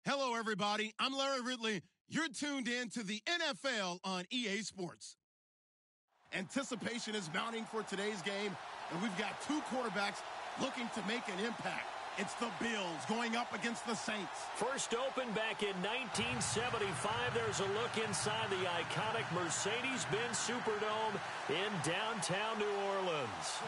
Hello, everybody. I'm Larry Ridley. You're tuned in to the NFL on EA Sports. Anticipation is mounting for today's game, and we've got two quarterbacks looking to make an impact. It's the Bills going up against the Saints. First opened back in 1975. There's a look inside the iconic Mercedes-Benz Superdome in downtown New Orleans.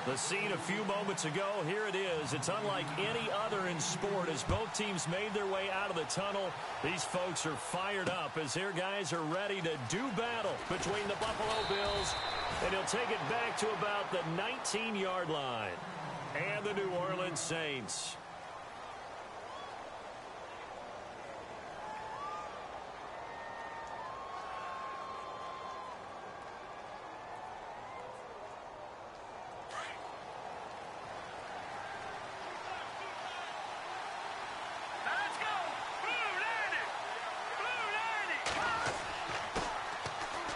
The scene a few moments ago, here it is. It's unlike any other in sport as both teams made their way out of the tunnel. These folks are fired up as their guys are ready to do battle between the Buffalo Bills, and he'll take it back to about the 19-yard line. And the New Orleans Saints. Let's go! Blue 90!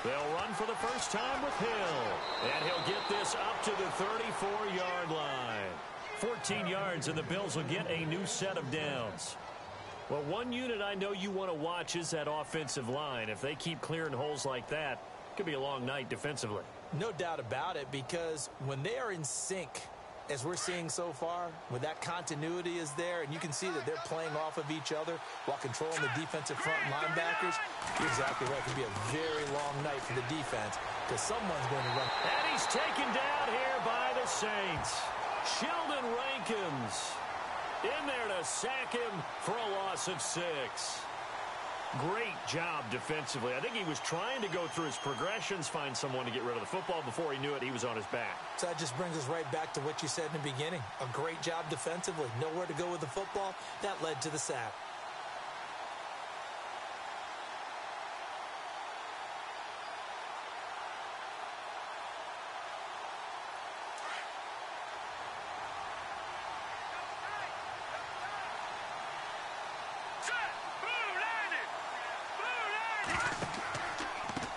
They'll run for the first time with Hill. And he'll get this up to the 34-yard line. 14 yards, and the Bills will get a new set of downs. Well, one unit I know you want to watch is that offensive line. If they keep clearing holes like that, it could be a long night defensively. No doubt about it, because when they are in sync, as we're seeing so far, when that continuity is there, and you can see that they're playing off of each other while controlling the defensive front linebackers, you're exactly right. It could be a very long night for the defense, because someone's going to run. And he's taken down here by the Saints. Sheldon Rankins in there to sack him for a loss of 6. Great job defensively. I think he was trying to go through his progressions, find someone to get rid of the football. Before he knew it, he was on his back. So that just brings us right back to what you said in the beginning. A great job defensively. Nowhere to go with the football. That led to the sack.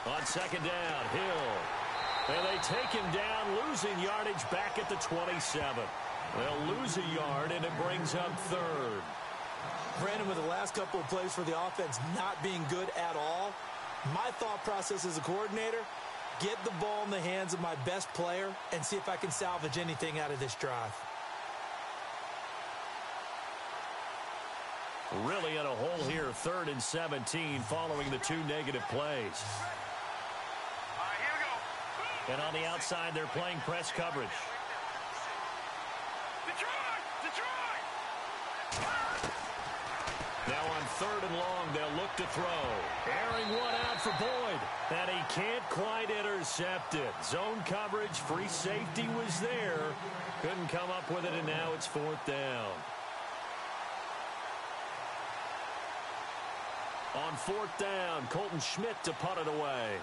On second down, Hill. And they take him down, losing yardage back at the 27. They'll lose a yard, and it brings up third. Brandon, with the last couple of plays for the offense not being good at all, my thought process as a coordinator, get the ball in the hands of my best player and see if I can salvage anything out of this drive. Really in a hole here, 3rd and 17, following the 2 negative plays. And on the outside, they're playing press coverage. Detroit! Now on 3rd and long, they'll look to throw. Airing one out for Boyd. And he can't quite intercept it. Zone coverage, free safety was there. Couldn't come up with it, and now it's 4th down. On 4th down, Colton Schmidt to punt it away.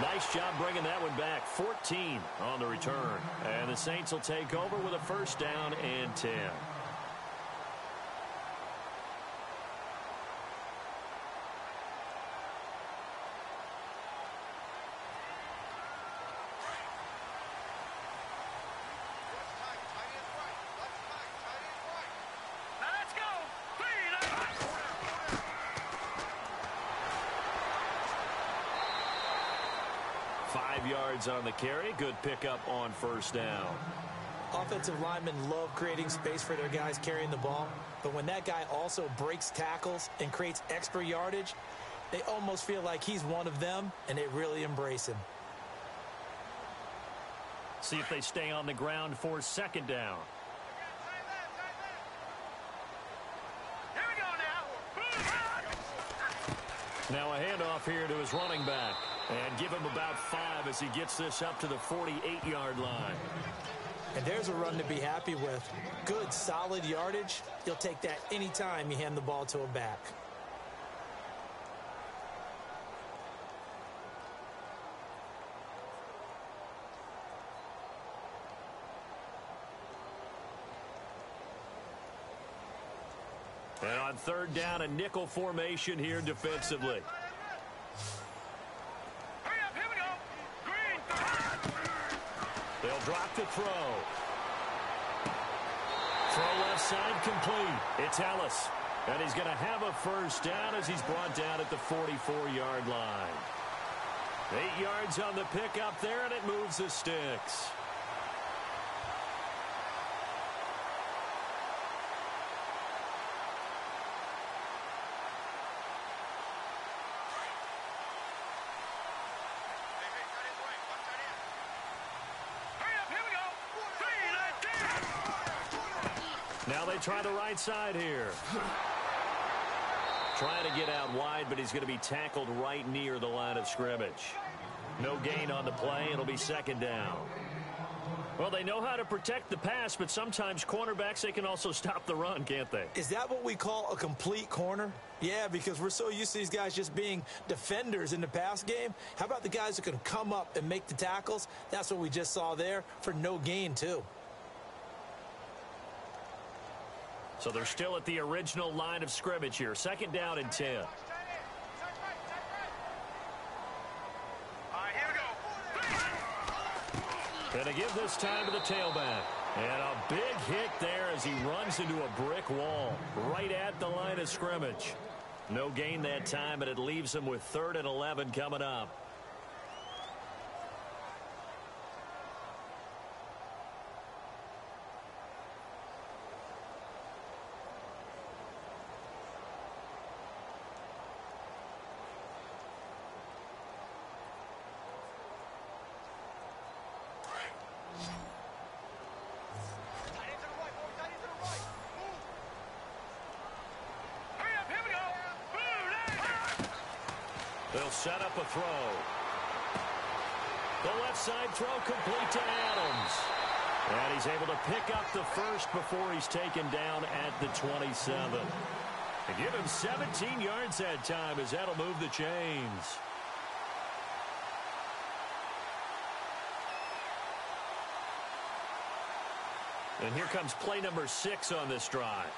Nice job bringing that one back. 14 on the return. And the Saints will take over with a 1st down and 10. Let's go! 5 yards on the carry. Good pickup on 1st down. Offensive linemen love creating space for their guys carrying the ball, but when that guy also breaks tackles and creates extra yardage, they almost feel like he's one of them, and they really embrace him. See if they stay on the ground for 2nd down. Here we go now. Now a handoff here to his running back. And give him about 5 as he gets this up to the 48-yard line. And there's a run to be happy with. Good, solid yardage. You'll take that anytime you hand the ball to a back. And on third down, a nickel formation here defensively. Hurry up, here we go. Green. They'll drop the throw. Throw left side complete. It's Ellis. And he's going to have a first down as he's brought down at the 44-yard line. 8 yards on the pickup there, and it moves the sticks. Now they try the right side here. Trying to get out wide, but he's going to be tackled right near the line of scrimmage. No gain on the play. It'll be second down. Well, they know how to protect the pass, but sometimes cornerbacks, they can also stop the run, can't they? Is that what we call a complete corner? Yeah, because we're so used to these guys just being defenders in the pass game. How about the guys who can come up and make the tackles? That's what we just saw there for no gain, too. So they're still at the original line of scrimmage here. Second down and 10. All right, here we go. Going to give this time to the tailback. And a big hit there as he runs into a brick wall right at the line of scrimmage. No gain that time, and it leaves him with 3rd and 11 coming up. They'll set up a throw. The left side throw complete to Adams. And he's able to pick up the first before he's taken down at the 27. And give him 17 yards that time as that'll move the chains. And here comes play number 6 on this drive.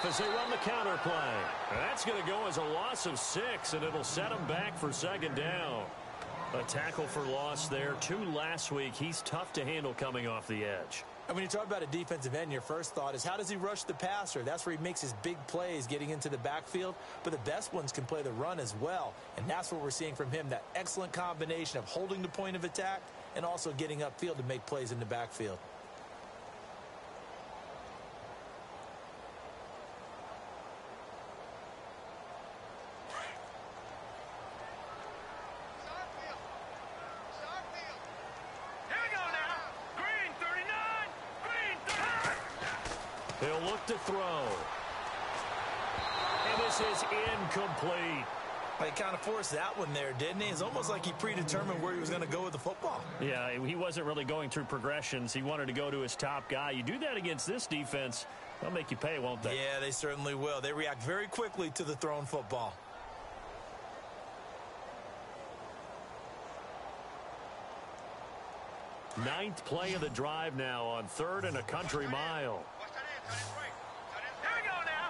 As they run the counter play. That's going to go as a loss of 6, and it'll set them back for second down. A tackle for loss there. 2 last week. He's tough to handle coming off the edge. And when you talk about a defensive end, your first thought is, how does he rush the passer? That's where he makes his big plays getting into the backfield. But the best ones can play the run as well. And that's what we're seeing from him, that excellent combination of holding the point of attack and also getting upfield to make plays in the backfield. He'll look to throw. And this is incomplete. He kind of forced that one there, didn't he? It's almost like he predetermined where he was going to go with the football. Yeah, he wasn't really going through progressions. He wanted to go to his top guy. You do that against this defense, they'll make you pay, won't they? Yeah, they certainly will. They react very quickly to the thrown football. Ninth play of the drive now on 3rd and a country mile. Here we go now.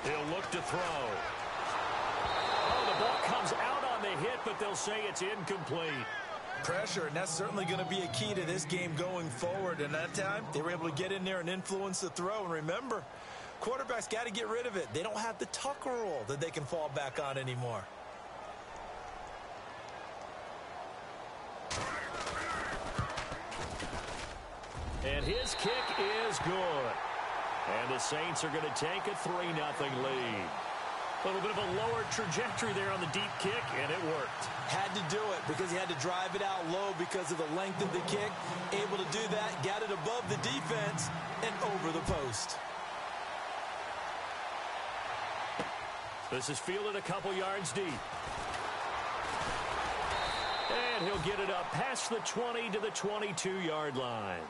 3-19. He'll look to throw. Oh, the ball comes out on the hit, but they'll say it's incomplete. Pressure, and that's certainly going to be a key to this game going forward. And that time, they were able to get in there and influence the throw. And remember, quarterbacks got to get rid of it. They don't have the tuck rule that they can fall back on anymore. And his kick is good. And the Saints are going to take a 3-0 lead. A little bit of a lower trajectory there on the deep kick, and it worked. Had to do it because he had to drive it out low because of the length of the kick. Able to do that, got it above the defense and over the post. This is fielded a couple yards deep. And he'll get it up past the 20 to the 22-yard line.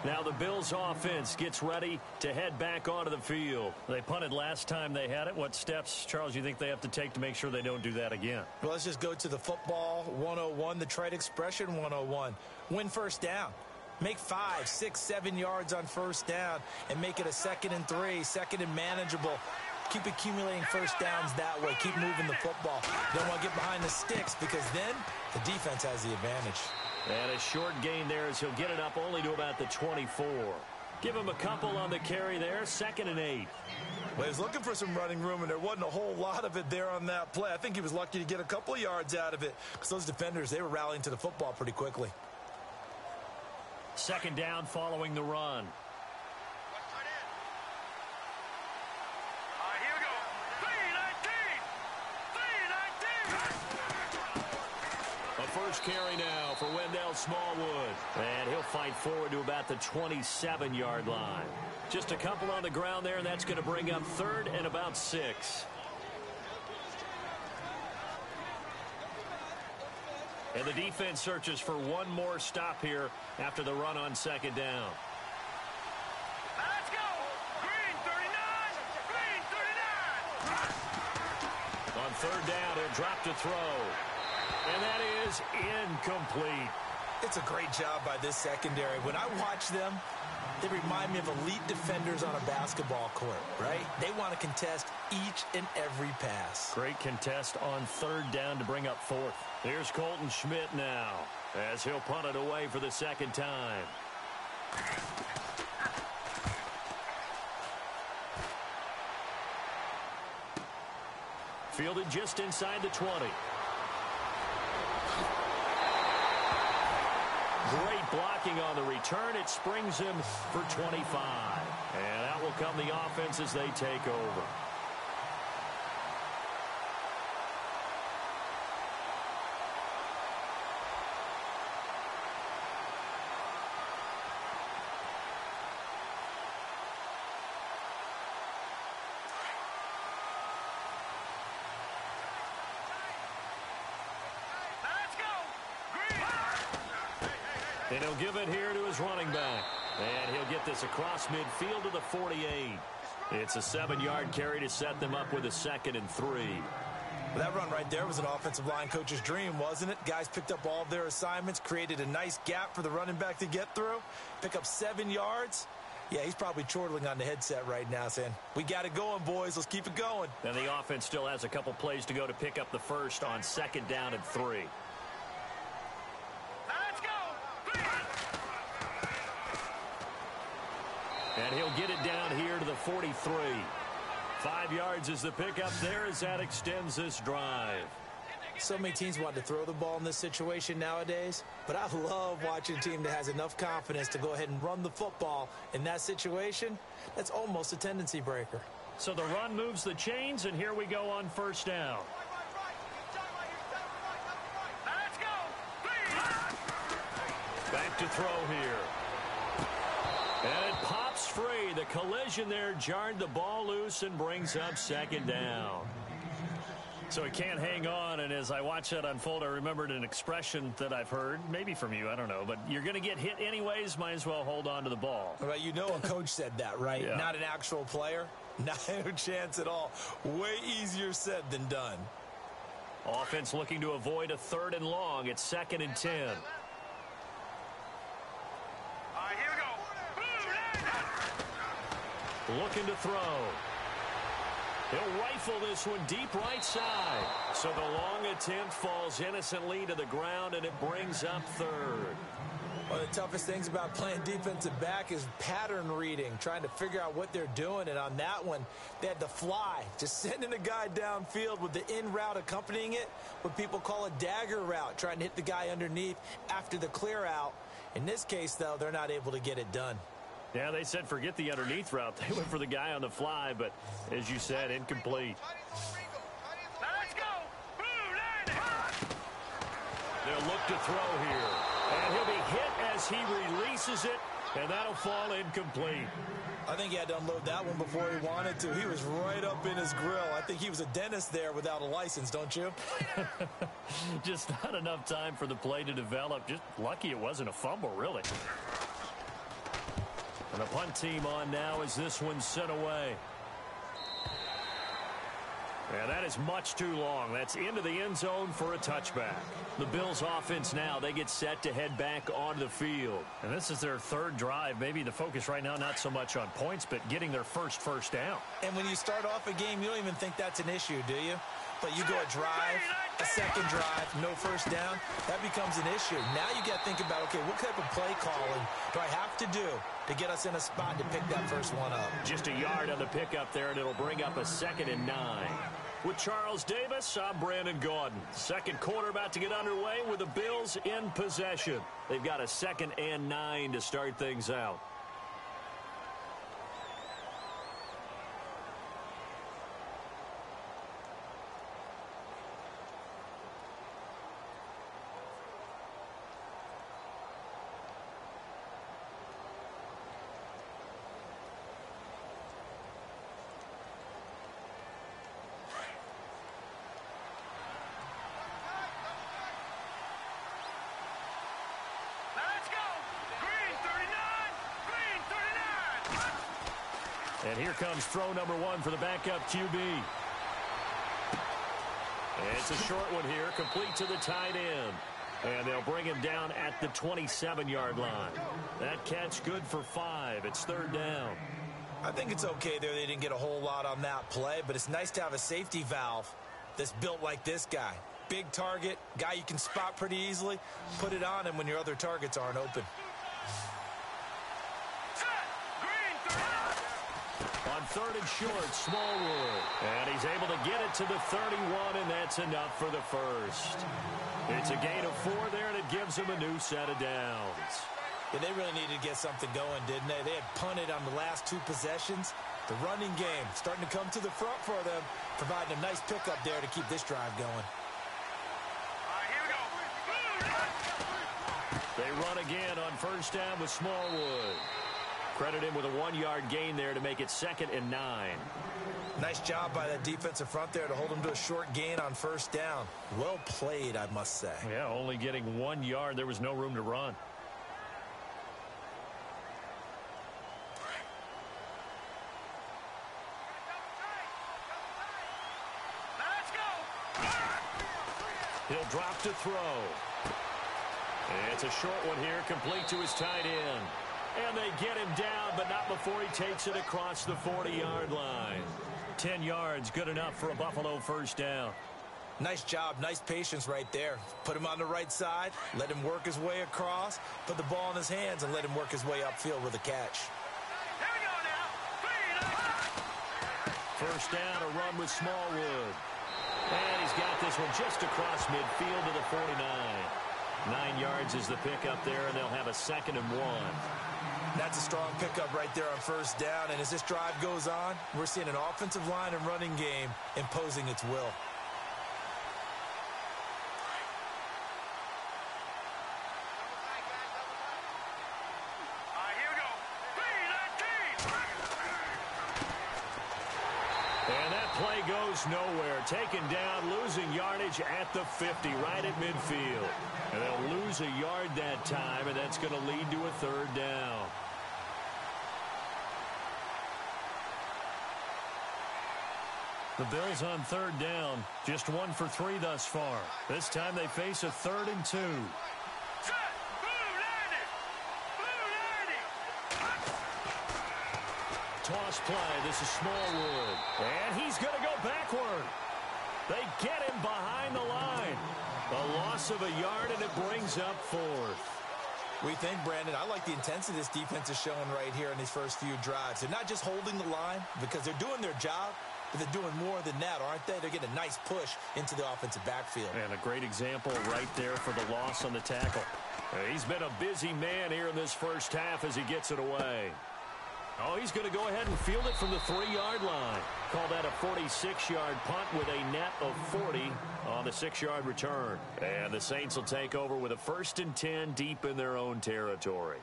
Now the Bills offense gets ready to head back onto the field. They punted last time they had it. What steps, Charles, you think they have to take to make sure they don't do that again? Well, let's just go to the football 101, the trite expression 101. Win first down. Make 5, 6, 7 yards on first down and make it a 2nd and 3, 2nd and manageable. Keep accumulating first downs that way. Keep moving the football. Don't want to get behind the sticks because then the defense has the advantage. And a short gain there as he'll get it up only to about the 24. Give him a couple on the carry there, 2nd and 8. Well, he was looking for some running room, and there wasn't a whole lot of it there on that play. I think he was lucky to get a couple of yards out of it because those defenders, they were rallying to the football pretty quickly. 2nd down following the run. Here we go. 3-19. A first carry now for Wendell Smallwood. And he'll fight forward to about the 27-yard line. Just a couple on the ground there, and that's going to bring up 3rd and about 6. And the defense searches for one more stop here after the run on 2nd down. Let's go. Green 39. Green 39. On 3rd down, he'll drop to throw. And that is incomplete. It's a great job by this secondary. When I watch them, they remind me of elite defenders on a basketball court, right? They want to contest each and every pass. Great contest on 3rd down to bring up 4th. Here's Colton Schmidt now as he'll punt it away for the 2nd time. Fielded just inside the 20. Great blocking on the return. It springs him for 25. And out will come the offense as they take over. And he'll give it here to his running back. And he'll get this across midfield to the 48. It's a 7-yard carry to set them up with a 2nd and 3. Well, that run right there was an offensive line coach's dream, wasn't it? Guys picked up all of their assignments, created a nice gap for the running back to get through, pick up 7 yards. Yeah, he's probably chortling on the headset right now saying, we got it going, boys. Let's keep it going. And the offense still has a couple plays to go to pick up the first on 2nd down and 3. And he'll get it down here to the 43. 5 yards is the pickup there as that extends this drive. So many teams want to throw the ball in this situation nowadays, but I love watching a team that has enough confidence to go ahead and run the football in that situation. That's almost a tendency breaker. So the run moves the chains, and here we go on 1st down. Let's go. Back to throw here. And it pops free. The collision there jarred the ball loose and brings up 2nd down. So he can't hang on, and as I watch that unfold, I remembered an expression that I've heard, maybe from you, I don't know, but you're going to get hit anyways, might as well hold on to the ball. Well, you know a coach said that, right? Yeah. Not an actual player. Not a chance at all. Way easier said than done. Offense looking to avoid a 3rd and long. It's 2nd and 10. Here we go. Looking to throw. He'll rifle this one deep right side. So the long attempt falls innocently to the ground, and it brings up 3rd. One of the toughest things about playing defensive back is pattern reading, trying to figure out what they're doing. And on that one, they had to fly, just sending a guy downfield with the in route accompanying it, what people call a dagger route, trying to hit the guy underneath after the clear out. In this case, though, they're not able to get it done. Yeah, they said forget the underneath route. They went for the guy on the fly, but as you said, incomplete. Let's go. They'll look to throw here. And he'll be hit as he releases it, and that'll fall incomplete. I think he had to unload that one before he wanted to. He was right up in his grill. I think he was a dentist there without a license, don't you? Just not enough time for the play to develop. Just lucky it wasn't a fumble, really. And the punt team on now as this one's sent away. And that is much too long. That's into the end zone for a touchback. The Bills offense now, they get set to head back onto the field. And this is their third drive. Maybe the focus right now not so much on points, but getting their first down. And when you start off a game, you don't even think that's an issue, do you? But you go a drive, a second drive, no first down, that becomes an issue. Now you got to think about, okay, what type of play calling do I have to do to get us in a spot to pick that first one up? Just a yard on the pickup there, and it'll bring up a 2nd and 9. With Charles Davis, I'm Brandon Gaudin. Second quarter about to get underway with the Bills in possession. They've got a 2nd and 9 to start things out. And here comes throw number 1 for the backup QB. And it's a short one here, complete to the tight end. And they'll bring him down at the 27-yard line. That catch good for 5. It's 3rd down. I think it's okay there. They didn't get a whole lot on that play, but it's nice to have a safety valve that's built like this guy. Big target, guy you can spot pretty easily. Put it on him when your other targets aren't open. On 3rd and short, Smallwood. And he's able to get it to the 31, and that's enough for the first. It's a gain of 4 there, and it gives them a new set of downs. Yeah, they really needed to get something going, didn't they? They had punted on the last 2 possessions. The running game starting to come to the front for them, providing a nice pickup there to keep this drive going. Here we go. They run again on 1st down with Smallwood. Credit him with a 1-yard gain there to make it 2nd and 9. Nice job by that defensive front there to hold him to a short gain on 1st down. Well played, I must say. Yeah, only getting 1 yard. There was no room to run. Let's go. He'll drop to throw. It's a short one here, complete to his tight end. And they get him down, but not before he takes it across the 40-yard line. 10 yards, good enough for a Buffalo 1st down. Nice job, nice patience right there. Put him on the right side, let him work his way across, put the ball in his hands, and let him work his way upfield with a catch. Here we go now. 1st down, a run with Smallwood. And he's got this one just across midfield to the 49. 9 yards is the pickup there, and they'll have a 2nd and 1. That's a strong pickup right there on 1st down, and as this drive goes on, we're seeing an offensive line and running game imposing its will. Here we go. And that play goes nowhere. Taken down, losing yardage at the 50, right at midfield. And they'll lose a yard that time, and that's going to lead to a 3rd down. The Bills on 3rd down, just 1 for 3 thus far. This time they face a 3rd and 2. Toss play. This is Smallwood. And he's going to go backward. They get him behind the line. A loss of a yard, and it brings up 4th. We think, Brandon, I like the intensity this defense is showing right here in these first few drives. They're not just holding the line because they're doing their job, but they're doing more than that, aren't they? They're getting a nice push into the offensive backfield. And a great example right there for the loss on the tackle. He's been a busy man here in this first half as he gets it away. Oh, he's going to go ahead and field it from the 3-yard line. Call that a 46-yard punt with a net of 40 on the 6-yard return. And the Saints will take over with a 1st and 10 deep in their own territory.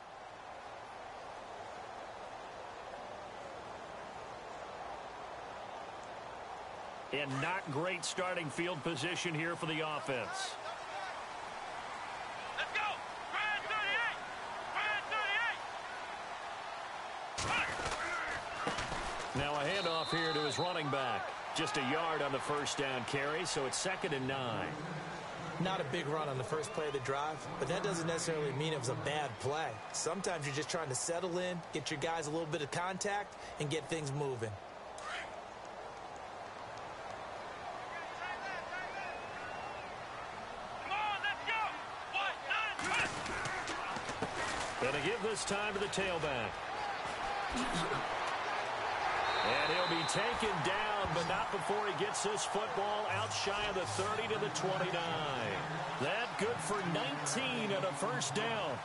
And not great starting field position here for the offense. Let's go. Brand 38. Brand 38. Now a handoff here to his running back. Just a yard on the first down carry, so it's 2nd and 9. Not a big run on the first play of the drive, but that doesn't necessarily mean it was a bad play. Sometimes you're just trying to settle in, get your guys a little bit of contact, and get things moving. Come on, let's go. Gonna give this time to the tailback. And he'll be taken down, but not before he gets this football out shy of the 30 to the 29. That good for 19 and a first down.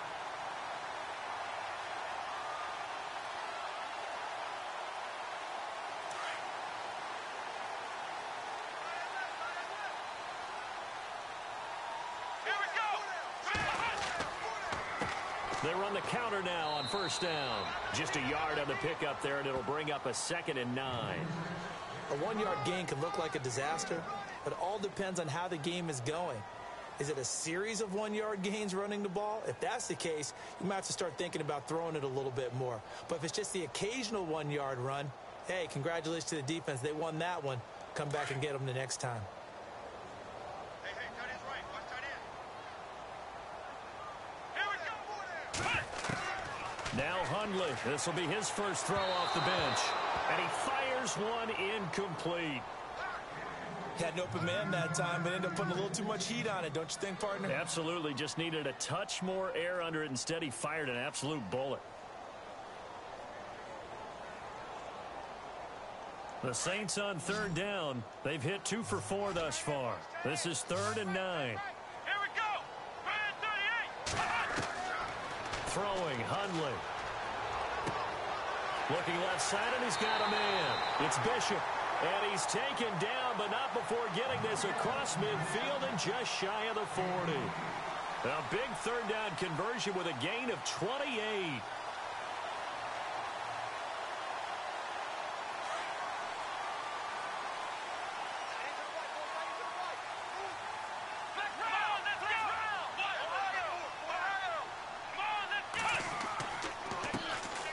Here we go. They run the counter now on first down. Just a yard on the pickup there, and it'll bring up a 2nd and 9. A 1-yard gain can look like a disaster, but it all depends on how the game is going. Is it a series of 1-yard gains running the ball? If that's the case, you might have to start thinking about throwing it a little bit more. But if it's just the occasional 1-yard run, hey, congratulations to the defense. They won that one. Come back and get them the next time. Hey, tight end's right. Watch tight end. Here we go. Now Hundley. This will be his first throw off the bench. And he fires one incomplete. Had an open man that time, but ended up putting a little too much heat on it, don't you think, partner? Absolutely. Just needed a touch more air under it. Instead, he fired an absolute bullet. The Saints on 3rd down. They've hit 2 for 4 thus far. This is 3rd and 9. Here we go. 38. Throwing, Hundley. Looking left side, and he's got a man. It's Bishop. And he's taken down, but not before getting this across midfield and just shy of the 40. A big 3rd down conversion with a gain of 28.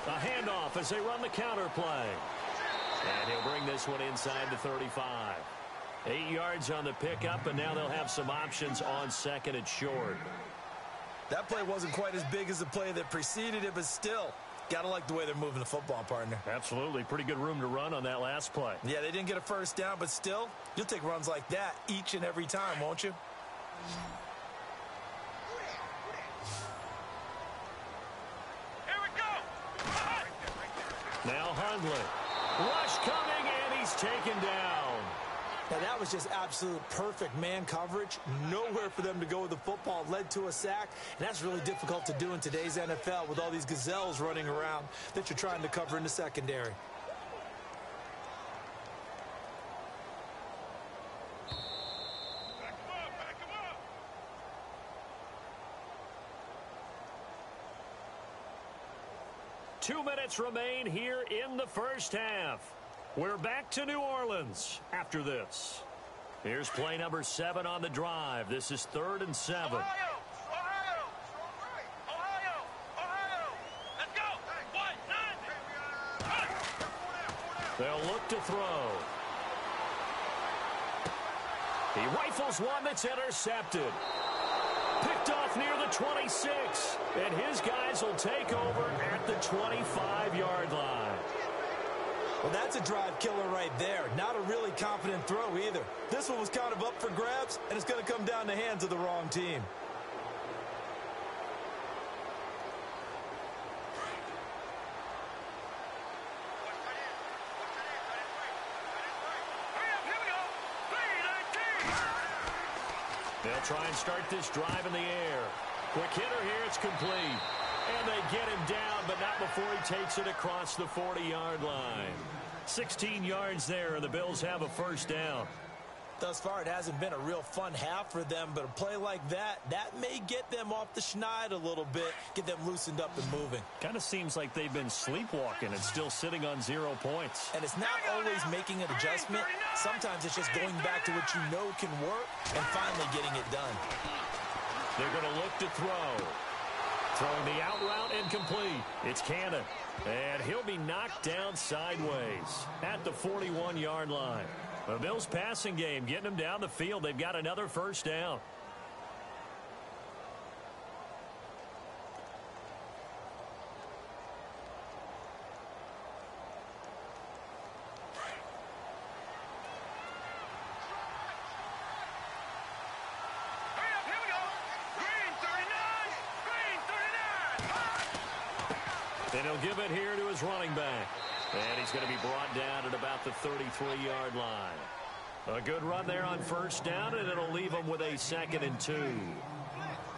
A handoff as they run the counter play. And he'll bring this one inside the 35. 8 yards on the pickup, and now they'll have some options on 2nd and short. That play wasn't quite as big as the play that preceded it, but still, got to like the way they're moving the football, partner. Absolutely. Pretty good room to run on that last play. Yeah, they didn't get a first down, but still, you'll take runs like that each and every time, won't you? Here we go. Now Hundley. Rush coming, and he's taken down. Now, that was just absolute perfect man coverage. Nowhere for them to go with the football. Led to a sack, and that's really difficult to do in today's NFL with all these gazelles running around that you're trying to cover in the secondary. Back him up. 2 minutes remain here in the first half. We're back to New Orleans after this. Here's play number 7 on the drive. This is 3rd and 7. Ohio. Let's go. 1, 9. They'll look to throw. He rifles one that's intercepted. Picked off near the 26. And his guys will take over at the 25-yard line. Well, that's a drive killer right there. Not a really confident throw either. This one was kind of up for grabs, and it's going to come down the hands of the wrong team. They'll try and start this drive in the air. Quick hitter here, it's complete. And they get him down, but not before he takes it across the 40-yard line. 16 yards there, and the Bills have a first down. Thus far, it hasn't been a real fun half for them, but a play like that may get them off the schneid a little bit, get them loosened up and moving. Kind of seems like they've been sleepwalking and still sitting on 0 points. And it's not always making an adjustment. Sometimes it's just going back to what you know can work and finally getting it done. They're going to look to throw. Throwing the out route incomplete. It's Cannon. And he'll be knocked down sideways at the 41-yard line. The Bills passing game getting them down the field. They've got another first down. And he'll give it here to his running back. And he's going to be brought down at about the 33-yard line. A good run there on first down, and it'll leave him with a 2nd and 2.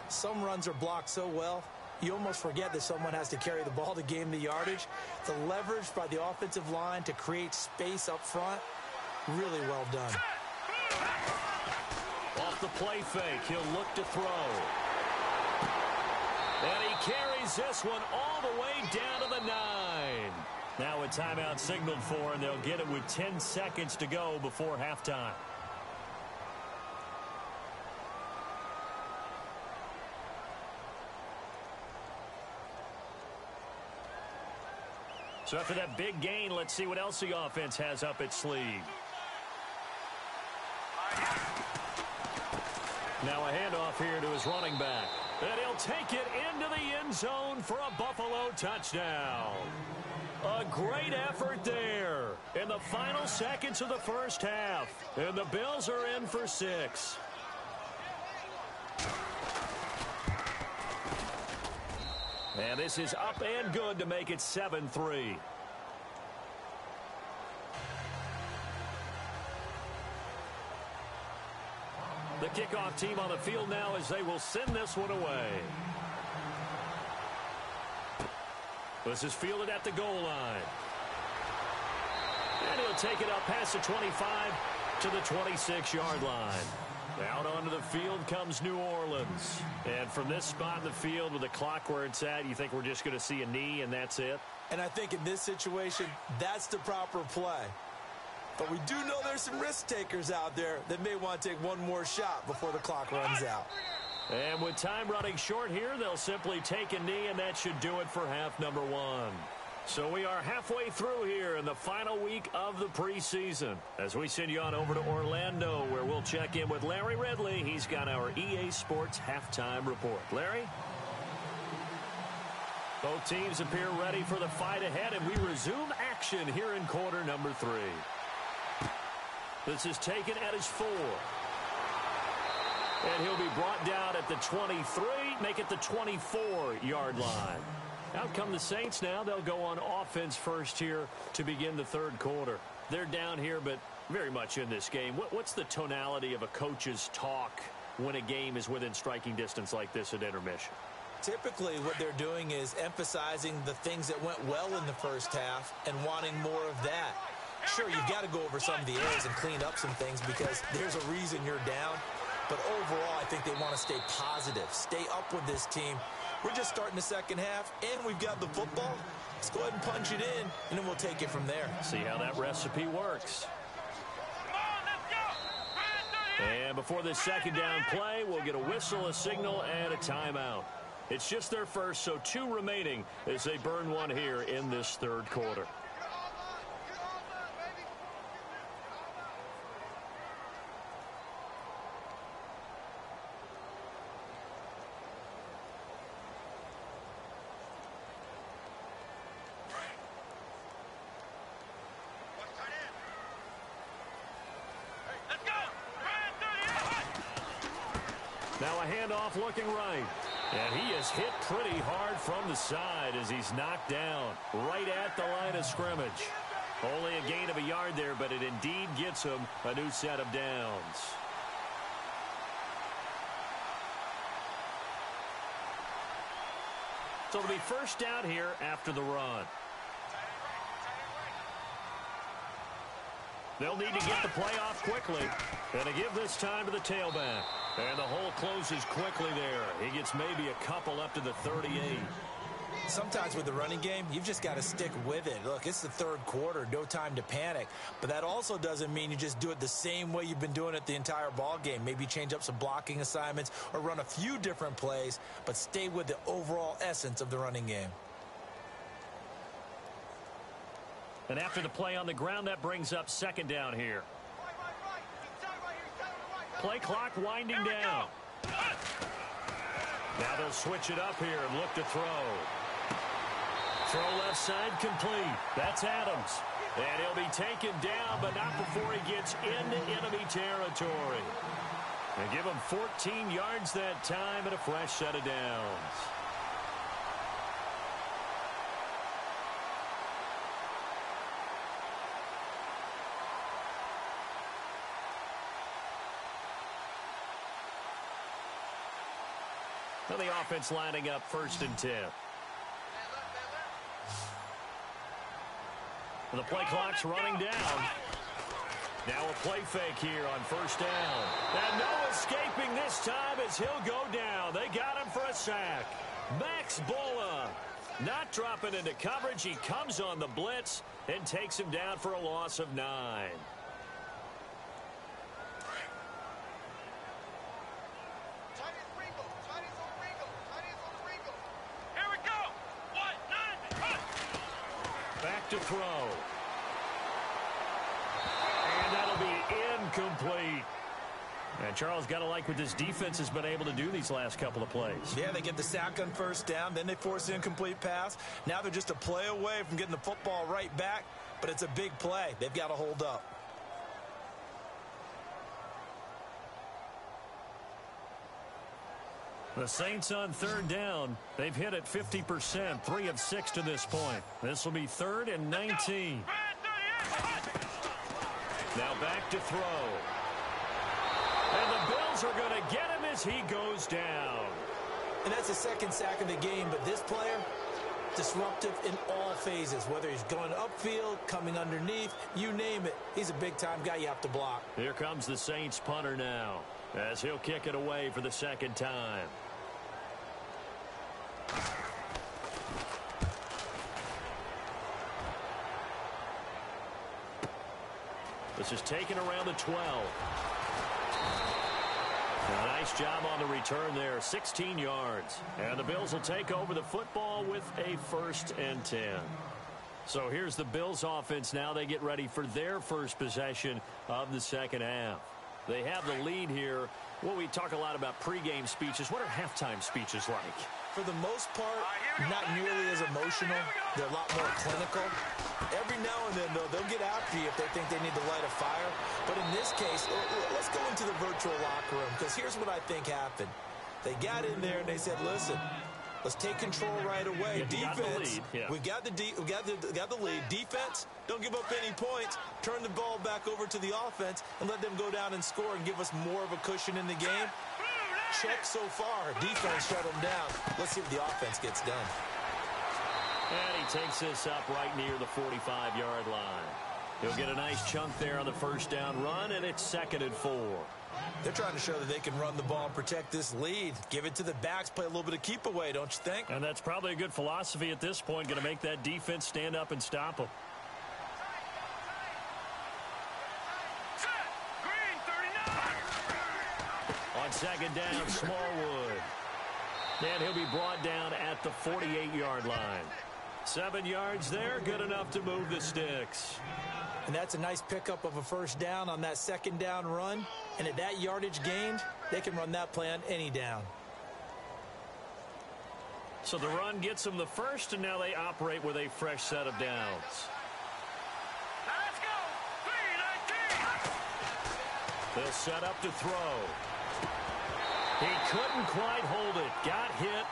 Some runs are blocked so well, you almost forget that someone has to carry the ball to gain the yardage. The leverage by the offensive line to create space up front, really well done. Off the play fake, he'll look to throw. And he carries this one all the way down to the 9. Now a timeout signaled for, and they'll get it with 10 seconds to go before halftime. So after that big gain, let's see what else the offense has up its sleeve. Now a handoff here to his running back. And he'll take it into the end zone for a Buffalo touchdown. A great effort there in the final seconds of the first half. And the Bills are in for 6. And this is up and good to make it 7-3. The kickoff team on the field now as they will send this one away. This is fielded at the goal line. And he'll take it up past the 25 to the 26-yard line. Out onto the field comes New Orleans. And from this spot in the field with the clock where it's at, you think we're just going to see a knee and that's it? And I think in this situation, that's the proper play. But we do know there's some risk takers out there that may want to take one more shot before the clock runs out. And with time running short here, they'll simply take a knee, and that should do it for half number 1. So we are halfway through here in the final week of the preseason as we send you on over to Orlando, where we'll check in with Larry Ridley. He's got our EA Sports halftime report. Larry? Both teams appear ready for the fight ahead, and we resume action here in quarter number 3. This is taken at his 4. And he'll be brought down at the 23, make it the 24-yard line. Out come the Saints now. They'll go on offense first here to begin the third quarter. They're down here, but very much in this game. What's the tonality of a coach's talk when a game is within striking distance like this at intermission? Typically, what they're doing is emphasizing the things that went well in the first half and wanting more of that. Sure, you've got to go over some of the errors and clean up some things because there's a reason you're down. But overall, I think they want to stay positive, stay up with this team. We're just starting the second half, and we've got the football. Let's go ahead and punch it in, and then we'll take it from there. See how that recipe works. And before this second down play, we'll get a whistle, a signal, and a timeout. It's just their first, so 2 remaining as they burn one here in this third quarter. Now a handoff looking right. And he is hit pretty hard from the side as he's knocked down right at the line of scrimmage. Only a gain of a yard there, but it indeed gets him a new set of downs. So it'll be first down here after the run. They'll need to get the play off quickly. And to give this time to the tailback. And the hole closes quickly there. He gets maybe a couple up to the 38. Sometimes with the running game, you've just got to stick with it. Look, it's the third quarter, no time to panic. But that also doesn't mean you just do it the same way you've been doing it the entire ball game. Maybe change up some blocking assignments or run a few different plays, but stay with the overall essence of the running game. And after the play on the ground, that brings up second down here. Play clock winding down. Now they'll switch it up here and look to throw. Throw left side complete. That's Adams. And he'll be taken down, but not before he gets into enemy territory. And give him 14 yards that time and a fresh set of downs. Well, the offense lining up 1st and 10. The play clock's running down. Now a play fake here on 1st down. And no escaping this time as he'll go down. They got him for a sack. Max Bola not dropping into coverage. He comes on the blitz and takes him down for a loss of 9. Back to throw. And that'll be incomplete. And Charles, got to like what this defense has been able to do these last couple of plays. Yeah, they get the sack on 1st down, then they force an incomplete pass. Now they're just a play away from getting the football right back, but it's a big play. They've got to hold up. The Saints on 3rd down. They've hit it 50%, 3 of 6 to this point. This will be 3rd and 19. Now back to throw. And the Bills are going to get him as he goes down. And that's the second sack of the game, but this player, disruptive in all phases, whether he's going upfield, coming underneath, you name it. He's a big-time guy you have to block. Here comes the Saints punter now, as he'll kick it away for the second time. This is taken around the 12. A nice job on the return there, 16 yards. And the Bills will take over the football with a 1st and 10. So here's the Bills offense now. They get ready for their first possession of the second half. They have the lead here. Well, we talk a lot about pregame speeches. What are halftime speeches like? For the most part, not nearly as emotional. They're a lot more clinical. Every now and then, though, they'll get after you if they think they need to light a fire. But in this case, let's go into the virtual locker room, because here's what I think happened. They got in there and they said, listen, let's take control right away. Defense, we got the lead. Defense, don't give up any points. Turn the ball back over to the offense and let them go down and score and give us more of a cushion in the game. Check so far. Defense shut them down. Let's see what the offense gets done. And he takes this up right near the 45-yard line. He'll get a nice chunk there on the 1st down run, and it's 2nd and 4. They're trying to show that they can run the ball and protect this lead. Give it to the backs, play a little bit of keep away, don't you think? And that's probably a good philosophy at this point, going to make that defense stand up and stop them. On 2nd down, Smallwood. And he'll be brought down at the 48-yard line. 7 yards there, good enough to move the sticks. And that's a nice pickup of a 1st down on that 2nd down run. And at that yardage gained, they can run that play on any down. So the run gets them the 1st, and now they operate with a fresh set of downs. Let's go. 3-19. They'll set up to throw. He couldn't quite hold it. Got hit.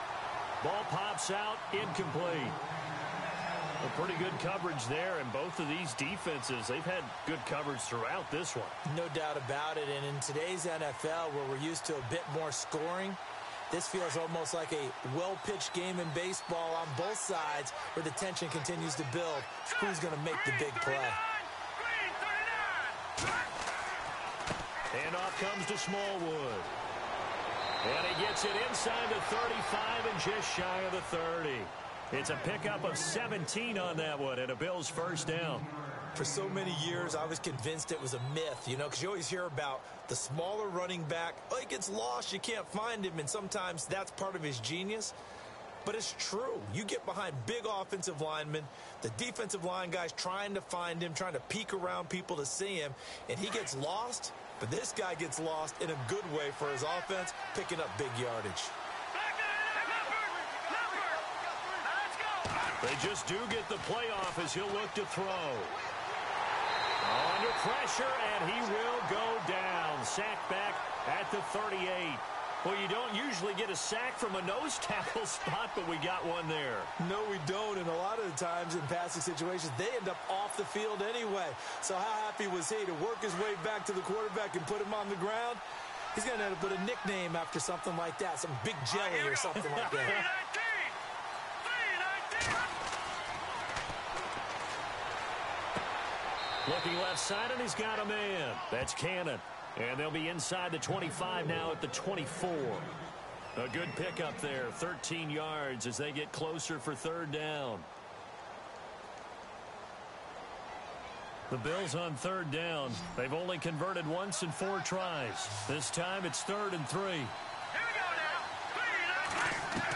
Ball pops out. Incomplete. A pretty good coverage there, and both of these defenses, they've had good coverage throughout this one. No doubt about it, and in today's NFL, where we're used to a bit more scoring, this feels almost like a well-pitched game in baseball on both sides where the tension continues to build. Who's going to make the big play? And off comes to Smallwood. And he gets it inside the 35 and just shy of the 30. It's a pickup of 17 on that one and a Bills first down. For so many years, I was convinced it was a myth, because you always hear about the smaller running back. Oh, he gets lost, you can't find him, and sometimes that's part of his genius. But it's true. You get behind big offensive linemen, the defensive line guys trying to find him, trying to peek around people to see him, and he gets lost. But this guy gets lost in a good way for his offense, picking up big yardage. They just do get the playoff as he'll look to throw. Under pressure, and he will go down. Sacked back at the 38. Well, you don't usually get a sack from a nose tackle spot, but we got one there. No, we don't, and a lot of the times in passing situations, they end up off the field anyway. So how happy was he to work his way back to the quarterback and put him on the ground? He's going to end up with a nickname after something like that, some big jelly or something like that. Looking left side, and he's got a man. That's Cannon. And they'll be inside the 25 now at the 24. A good pickup there, 13 yards as they get closer for third down. The Bills on third down. They've only converted once in 4 tries. This time it's 3rd and 3. Here we go now.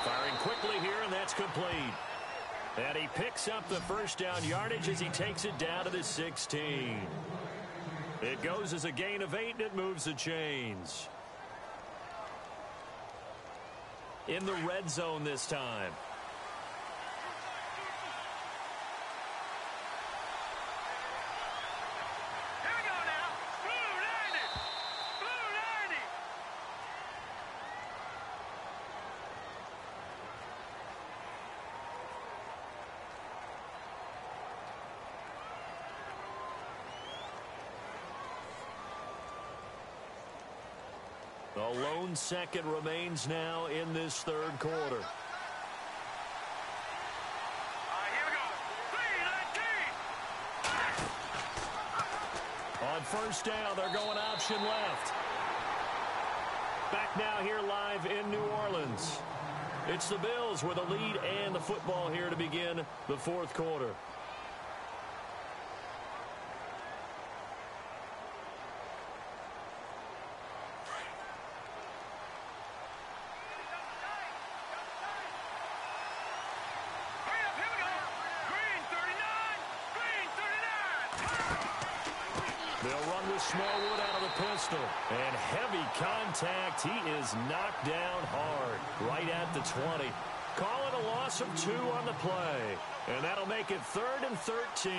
Firing quickly here, and that's complete. And he picks up the first down yardage as he takes it down to the 16. It goes as a gain of 8, and it moves the chains. In the red zone this time. Here we go now. Blue 90. Blue 90. A lone second remains now in this third quarter. All right, here we go. 3-19. On first down, they're going option left. Back now here live in New Orleans. It's the Bills with a lead and the football here to begin the fourth quarter. Smallwood out of the pistol. And heavy contact. He is knocked down hard. Right at the 20. Call it a loss of 2 on the play. And that'll make it 3rd and 13.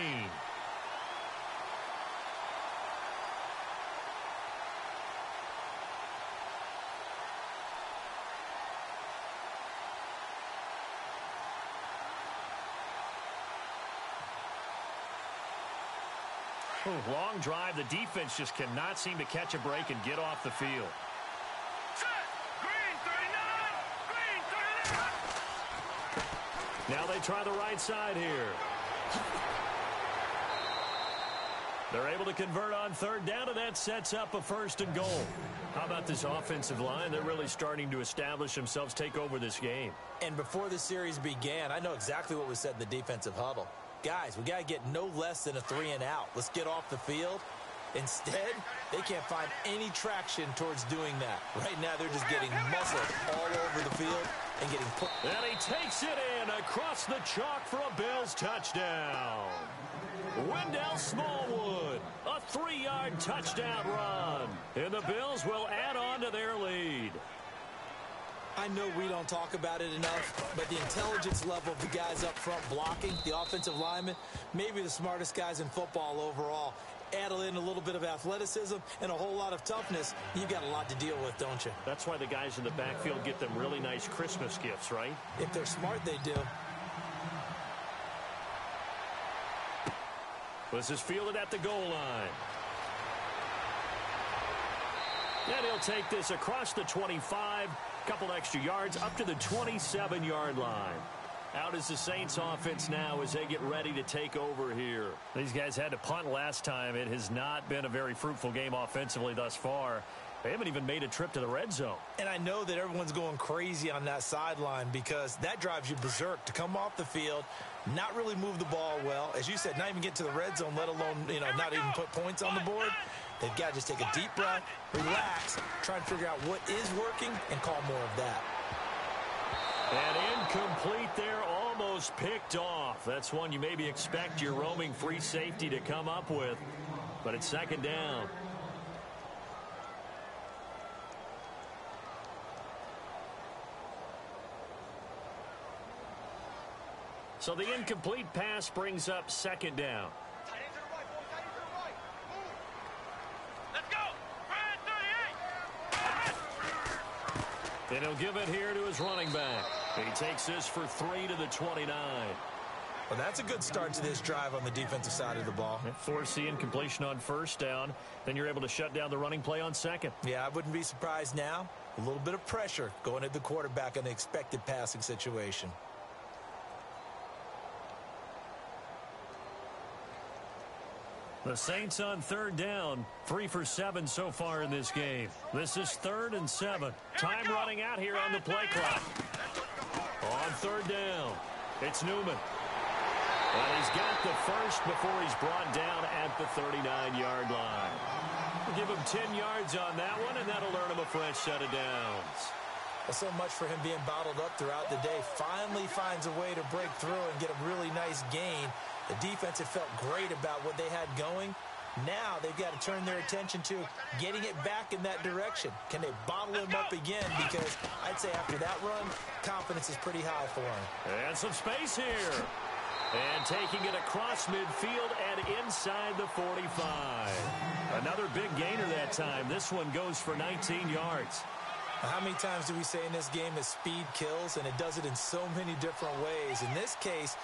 Long drive. The defense just cannot seem to catch a break and get off the field. Set. Green 39. Green 39. Now they try the right side here. They're able to convert on third down, and that sets up a 1st and goal. How about this offensive line? They're really starting to establish themselves, take over this game. And before the series began, I know exactly what was said in the defensive huddle. Guys, we got to get no less than a 3 and out. Let's get off the field. Instead, they can't find any traction towards doing that. Right now, they're just getting muscled all over the field and getting put. And he takes it in across the chalk for a Bills touchdown. Wendell Smallwood, a 3-yard touchdown run. And the Bills will add on to their lead. I know we don't talk about it enough, but the intelligence level of the guys up front blocking, the offensive linemen, maybe the smartest guys in football overall. Add in a little bit of athleticism and a whole lot of toughness, you've got a lot to deal with, don't you? That's why the guys in the backfield get them really nice Christmas gifts, right? If they're smart, they do. This is fielded at the goal line. And he'll take this across the 25, couple extra yards up to the 27-yard line. Out is the Saints offense now as they get ready to take over here. These guys had to punt last time. It has not been a very fruitful game offensively thus far. They haven't even made a trip to the red zone. And I know that everyone's going crazy on that sideline because that drives you berserk to come off the field, not really move the ball well. As you said, not even get to the red zone, let alone, not even put points on the board. They've got to just take a deep breath, relax, try and figure out what is working, and call more of that. And incomplete there, almost picked off. That's one you maybe expect your roaming free safety to come up with, but it's second down. So the incomplete pass brings up second down. Let's go. Ryan 38. And he'll give it here to his running back. He takes this for 3 to the 29. Well, that's a good start to this drive on the defensive side of the ball. Force the incompletion on first down. Then you're able to shut down the running play on second. Yeah, I wouldn't be surprised now. A little bit of pressure going at the quarterback in an expected passing situation. The Saints on third down, 3 for 7 so far in this game. This is 3rd and 7. Time running out here on the play clock. On third down, it's Newman. And he's got the first before he's brought down at the 39-yard line. We'll give him 10 yards on that one, and that'll earn him a fresh set of downs. Well, so much for him being bottled up throughout the day. Finally finds a way to break through and get a really nice gain. The defense had felt great about what they had going. Now they've got to turn their attention to getting it back in that direction. Can they bottle him up again? Because I'd say after that run, confidence is pretty high for him. And some space here. And taking it across midfield and inside the 45. Another big gainer that time. This one goes for 19 yards. How many times do we say in this game that speed kills, and it does it in so many different ways? In this case,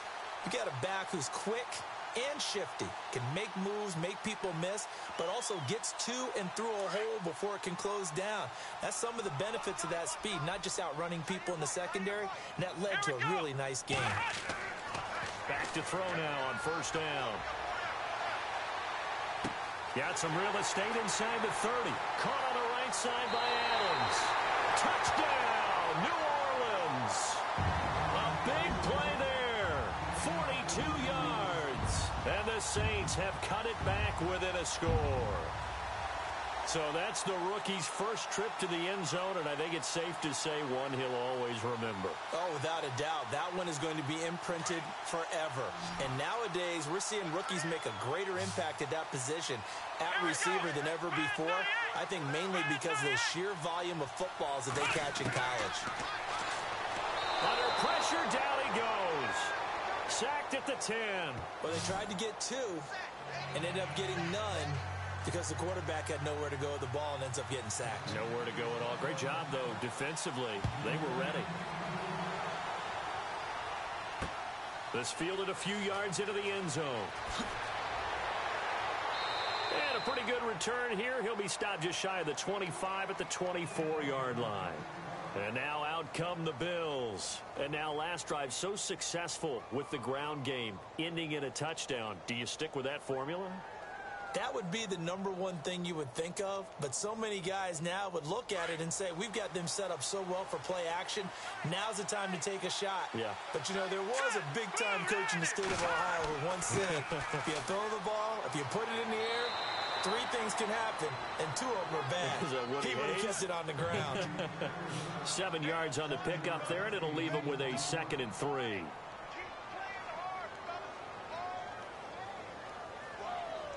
you got a back who's quick and shifty, can make moves, make people miss, but also gets to and through a hole before it can close down. That's some of the benefits of that speed, not just outrunning people in the secondary, and that led to a really nice game. Back to throw now on first down. Got some real estate inside the 30. Caught on the right side by Adams. Touchdown, New Orleans. A big play there. 42 yards. And the Saints have cut it back within a score. So that's the rookie's first trip to the end zone, and I think it's safe to say one he'll always remember. Oh, without a doubt. That one is going to be imprinted forever. And nowadays, we're seeing rookies make a greater impact at that position at receiver than ever before. I think mainly because of the sheer volume of footballs that they catch in college. Under pressure, down he goes. Sacked at the 10. Well, they tried to get 2 and ended up getting none because the quarterback had nowhere to go with the ball and ends up getting sacked. Nowhere to go at all. Great job, though, defensively. They were ready. This fielded a few yards into the end zone. And a pretty good return here. He'll be stopped just shy of the 25 at the 24-yard line. And now out come the Bills. And now last drive so successful with the ground game, ending in a touchdown. Do you stick with that formula? That would be the number one thing you would think of, but so many guys now would look at it and say, we've got them set up so well for play action. Now's the time to take a shot. Yeah. But, there was a big-time coach in the state of Ohio who once said, if you throw the ball, if you put it in the air, 3 things can happen, and 2 of them are bad. He would have kept it on the ground. 7 yards on the pickup there, and it'll leave him with a 2nd and 3.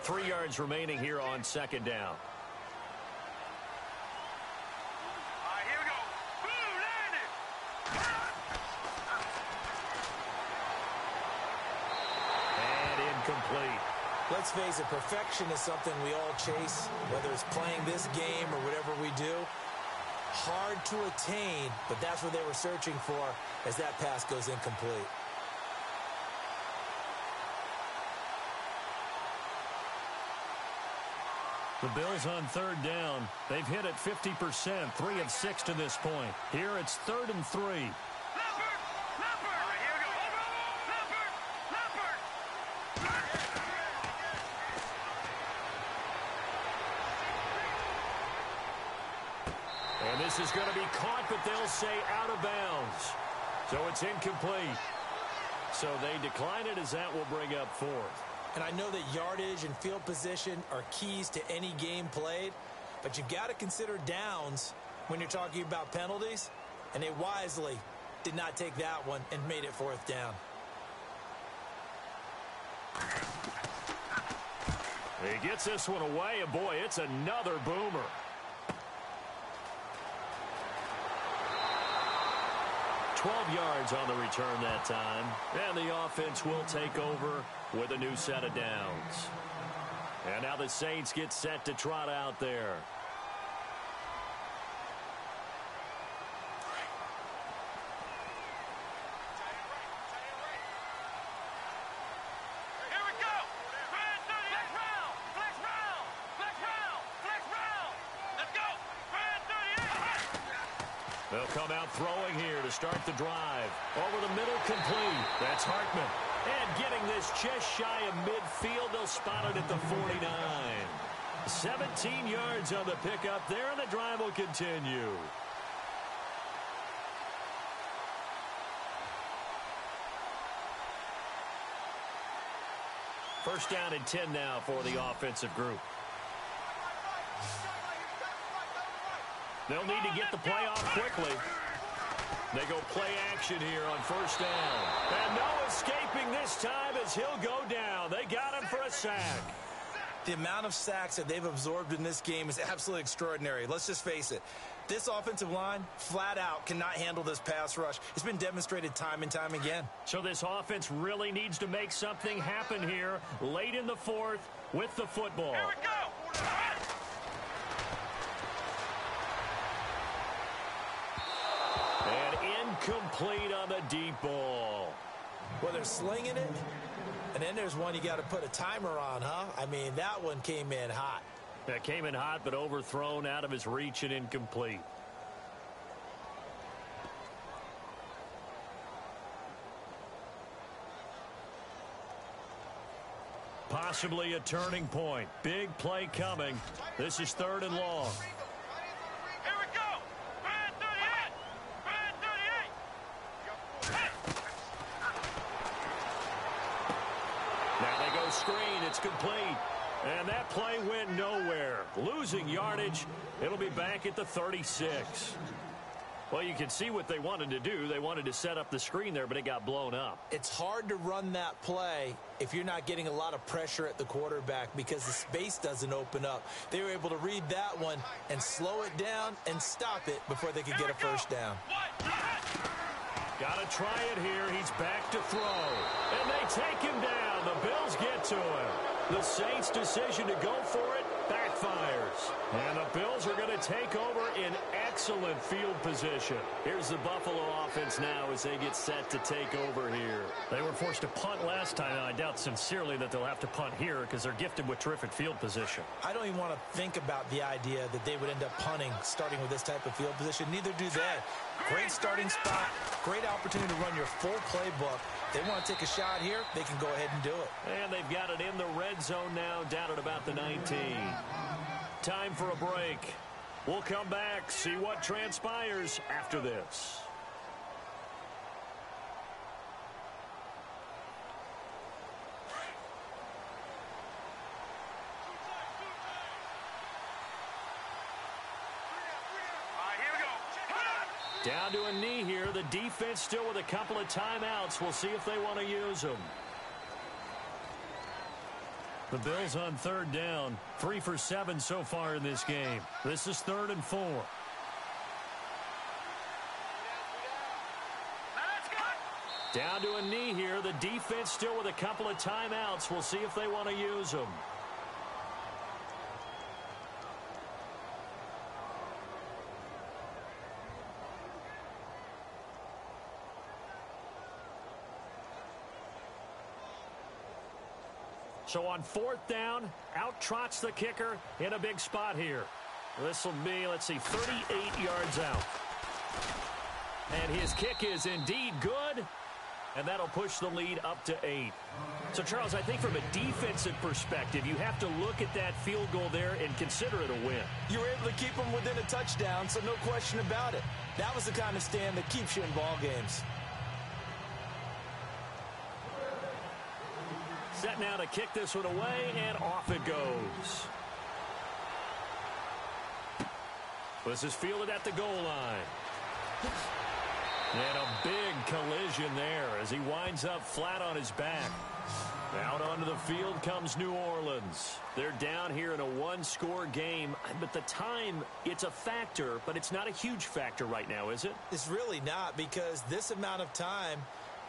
3 yards remaining here on second down. All right, here we go. Boom, landed. And incomplete. Let's face it, perfection is something we all chase, whether it's playing this game or whatever we do. Hard to attain, but that's what they were searching for as that pass goes incomplete. The Bills on third down. They've hit it 50%, 3 of 6 to this point. Here it's 3rd and 3. Leopard! Leopard! All right, here we go. Leopard! Leopard! This is going to be caught, but they'll say out of bounds. So it's incomplete. So they decline it as that will bring up fourth. And I know that yardage and field position are keys to any game played, but you've got to consider downs when you're talking about penalties, and they wisely did not take that one and made it fourth down. He gets this one away, and boy, it's another boomer. "12 yards on the return that time, and the offense will take over with a new set of downs. And now the Saints get set to trot out there. Here we go. Flex round. Flex round. Flex round. Flex round. Let's go. Flex 38. They'll come out throwing here to start the drive. Over the middle, complete. That's Hartman. And getting this just shy of midfield, they'll spot it at the 49. 17 yards on the pickup there, and the drive will continue. First down and 10 now for the offensive group. They'll need to get the play off quickly. They go play action here on first down. And no escaping this time as he'll go down. They got him for a sack. The amount of sacks that they've absorbed in this game is absolutely extraordinary. Let's just face it. This offensive line, flat out, cannot handle this pass rush. It's been demonstrated time and time again. So this offense really needs to make something happen here late in the fourth with the football. Here we go. And incomplete on the deep ball. Well, they're slinging it, and then there's one you got to put a timer on, huh? I mean, that one came in hot. That came in hot, but overthrown out of his reach and incomplete. Possibly a turning point. Big play coming. This is third and long. Here we go. Flex 38. Flex 38. Now they go screen. It's complete. And that play went nowhere. Losing yardage. It'll be back at the 36. Well, you can see what they wanted to do. They wanted to set up the screen there, but it got blown up. It's hard to run that play if you're not getting a lot of pressure at the quarterback because the space doesn't open up. They were able to read that one and slow it down and stop it before they could get a first down. Got to try it here. He's back to throw. And they take him down. The Bills get to him. The Saints' decision to go for it backfires. And the Bills are going to take over in excellent field position. Here's the Buffalo offense now as they get set to take over here. They were forced to punt last time, and I doubt sincerely that they'll have to punt here because they're gifted with terrific field position. I don't even want to think about the idea that they would end up punting starting with this type of field position. Neither do they. Great starting spot, great opportunity to run your full playbook. They want to take a shot here, they can go ahead and do it. And they've got it in the red zone now, down at about the 19. Time for a break. We'll come back, see what transpires after this. Down to a knee here. The defense still with a couple of timeouts. We'll see if they want to use them. The Bills on third down. 3 for 7 so far in this game. This is 3rd and 4. Down to a knee here. The defense still with a couple of timeouts. We'll see if they want to use them. So on 4th down, out trots the kicker in a big spot here. This will be, 38 yards out. And his kick is indeed good. And that'll push the lead up to 8. So, Charles, I think from a defensive perspective, you have to look at that field goal there and consider it a win. You were able to keep them within a touchdown, so no question about it. That was the kind of stand that keeps you in ball games. Set now to kick this one away, and off it goes. This is fielded at the goal line. And a big collision there as he winds up flat on his back. Out onto the field comes New Orleans. They're down here in a one-score game, but the time, it's a factor, but it's not a huge factor right now, is it? It's really not, because this amount of time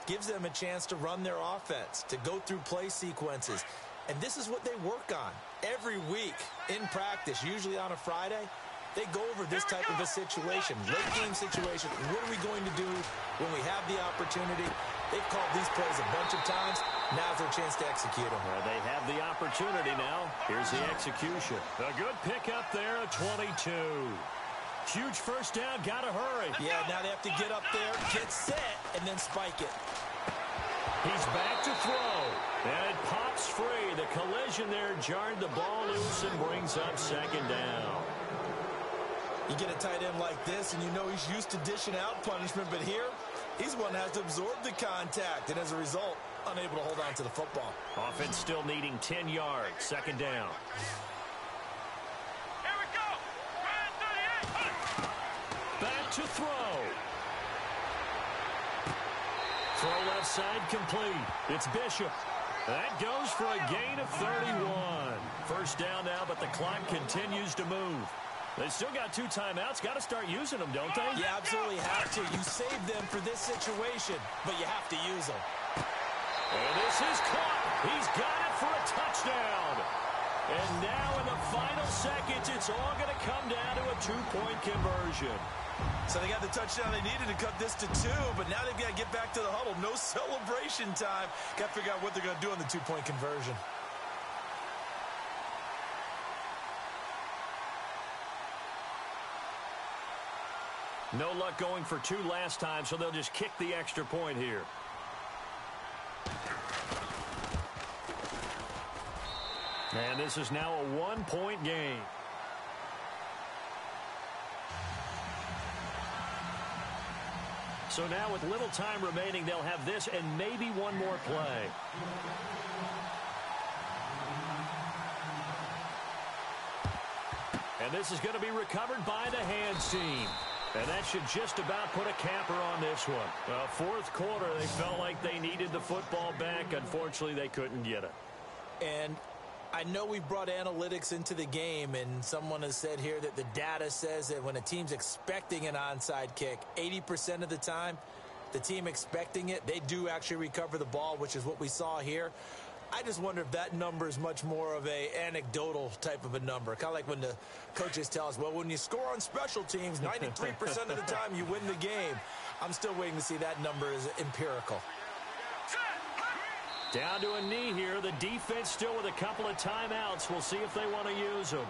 gives them a chance to run their offense, to go through play sequences. And this is what they work on every week in practice, usually on a Friday. They go over this type of a situation, late game situation. What are we going to do when we have the opportunity? They've called these plays a bunch of times. Now's their chance to execute them. Well, they have the opportunity now. Here's the execution. A good pickup there at 22. Huge first down. Got to hurry. Yeah, now they have to get up there, get set, and then spike it. He's back to throw. And it pops free. The collision there jarred the ball loose and brings up second down. You get a tight end like this, and you know he's used to dishing out punishment, but here, he's one that has to absorb the contact, and as a result, unable to hold on to the football. Offense still needing 10 yards. Second down. Here we go. Ryan 38. Back to throw. Throw left side complete. It's Bishop. That goes for a gain of 31. First down now, but the clock continues to move. They still got 2 timeouts. Got to start using them, don't they? You absolutely have to. You save them for this situation, but you have to use them. And this is caught. He's got it for a touchdown. And now in the final seconds, it's all going to come down to a 2-point conversion. So they got the touchdown they needed to cut this to 2, but now they've got to get back to the huddle. No celebration time. Got to figure out what they're going to do on the 2-point conversion. No luck going for 2 last time, so they'll just kick the extra point here. And this is now a 1-point game. So now with little time remaining, they'll have this and maybe one more play. And this is going to be recovered by the hands team. And that should just about put a capper on this one. Well, fourth quarter, they felt like they needed the football back. Unfortunately, they couldn't get it. And I know we brought analytics into the game, and someone has said here that the data says that when a team's expecting an onside kick, 80% of the time, the team expecting it, they do actually recover the ball, which is what we saw here. I just wonder if that number is much more of a anecdotal type of a number. Kind of like when the coaches tell us, well, when you score on special teams, 93% of the time you win the game. I'm still waiting to see that number is empirical. Down to a knee here. The defense still with a couple of timeouts. We'll see if they want to use them.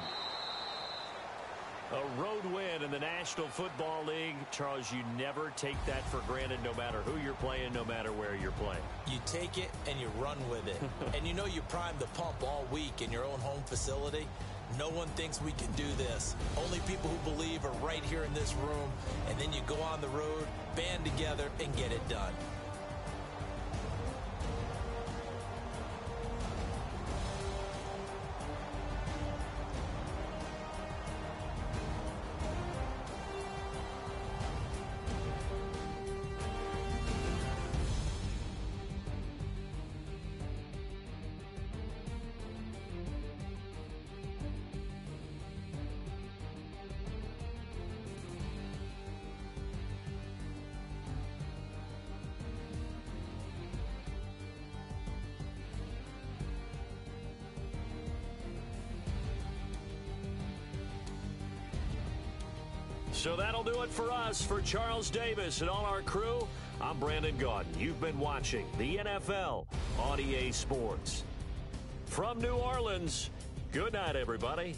A road win in the National Football League. Charles, you never take that for granted no matter who you're playing, no matter where you're playing. You take it and you run with it. And you know you primed the pump all week in your own home facility. No one thinks we can do this. Only people who believe are right here in this room. And then you go on the road, band together, and get it done. So that'll do it for us. For Charles Davis and all our crew, I'm Brandon Gaudin. You've been watching the NFL on EA Sports. From New Orleans, good night, everybody.